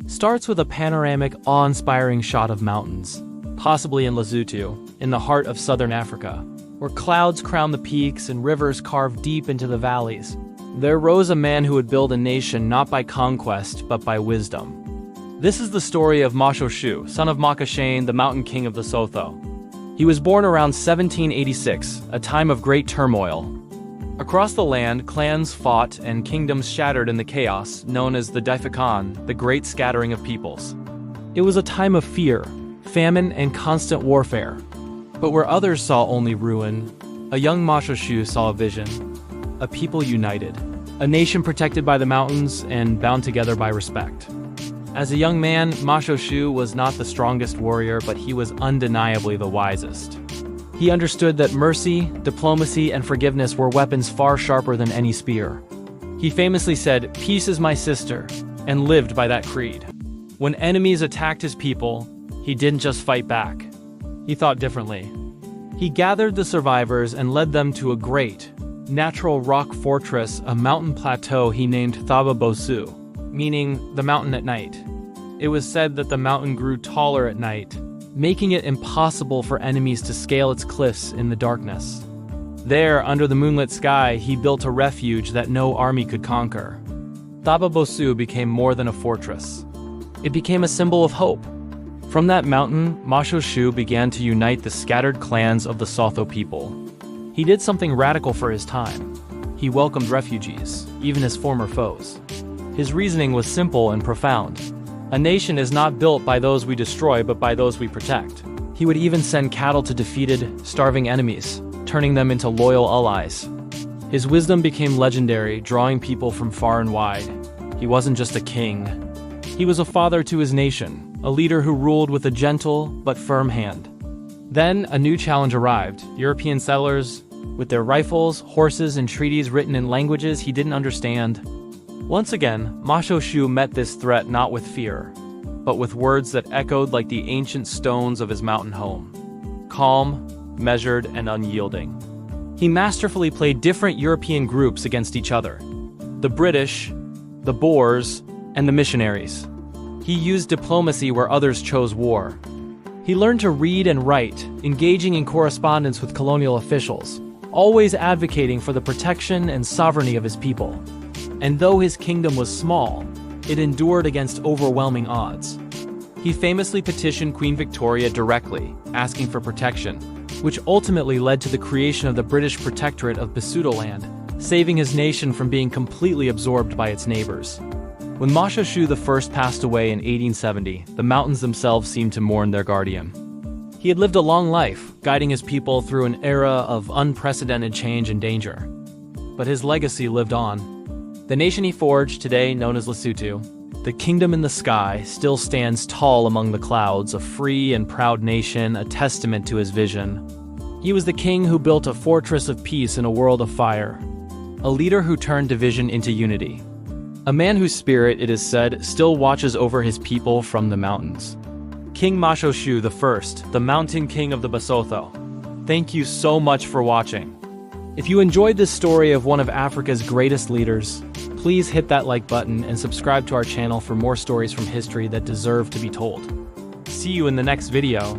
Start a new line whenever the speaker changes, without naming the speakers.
starts with a panoramic, awe-inspiring shot of mountains, possibly in Lesotho, in the heart of southern Africa, where clouds crown the peaks and rivers carve deep into the valleys. There rose a man who would build a nation not by conquest, but by wisdom. This is the story of Moshoeshoe, son of Moshoeshoe, the mountain king of Basotho. He was born around 1786, a time of great turmoil. Across the land, clans fought and kingdoms shattered in the chaos known as the Difekan, the great scattering of peoples. It was a time of fear, famine, and constant warfare. But where others saw only ruin, a young Moshoeshoe saw a vision. A people united, a nation protected by the mountains and bound together by respect. As a young man, Moshoeshoe was not the strongest warrior, but he was undeniably the wisest. He understood that mercy, diplomacy, and forgiveness were weapons far sharper than any spear. He famously said, "Peace is my sister," and lived by that creed. When enemies attacked his people, he didn't just fight back. He thought differently. He gathered the survivors and led them to a great, natural rock fortress, a mountain plateau he named Basotho, meaning the mountain at night. It was said that the mountain grew taller at night, making it impossible for enemies to scale its cliffs in the darkness. There, under the moonlit sky, he built a refuge that no army could conquer. Basotho became more than a fortress. It became a symbol of hope. From that mountain, Moshoeshoe began to unite the scattered clans of the Basotho people. He did something radical for his time. He welcomed refugees, even his former foes. His reasoning was simple and profound. A nation is not built by those we destroy, but by those we protect. He would even send cattle to defeated, starving enemies, turning them into loyal allies. His wisdom became legendary, drawing people from far and wide. He wasn't just a king. He was a father to his nation, a leader who ruled with a gentle but firm hand. Then a new challenge arrived. European settlers, with their rifles, horses, and treaties written in languages he didn't understand. Once again, Moshoeshoe met this threat not with fear, but with words that echoed like the ancient stones of his mountain home. Calm, measured, and unyielding. He masterfully played different European groups against each other. The British, the Boers, and the missionaries. He used diplomacy where others chose war. He learned to read and write, engaging in correspondence with colonial officials, always advocating for the protection and sovereignty of his people. And though his kingdom was small, it endured against overwhelming odds. He famously petitioned Queen Victoria directly, asking for protection, which ultimately led to the creation of the British Protectorate of Basotholand, saving his nation from being completely absorbed by its neighbors. When Moshoeshoe I passed away in 1870, the mountains themselves seemed to mourn their guardian. He had lived a long life, guiding his people through an era of unprecedented change and danger. But his legacy lived on. The nation he forged, today known as Lesotho, the kingdom in the sky, still stands tall among the clouds, a free and proud nation, a testament to his vision. He was the king who built a fortress of peace in a world of fire, a leader who turned division into unity, a man whose spirit, it is said, still watches over his people from the mountains. King Moshoeshoe I, the mountain king of the Basotho. Thank you so much for watching. If you enjoyed this story of one of Africa's greatest leaders, please hit that like button and subscribe to our channel for more stories from history that deserve to be told. See you in the next video.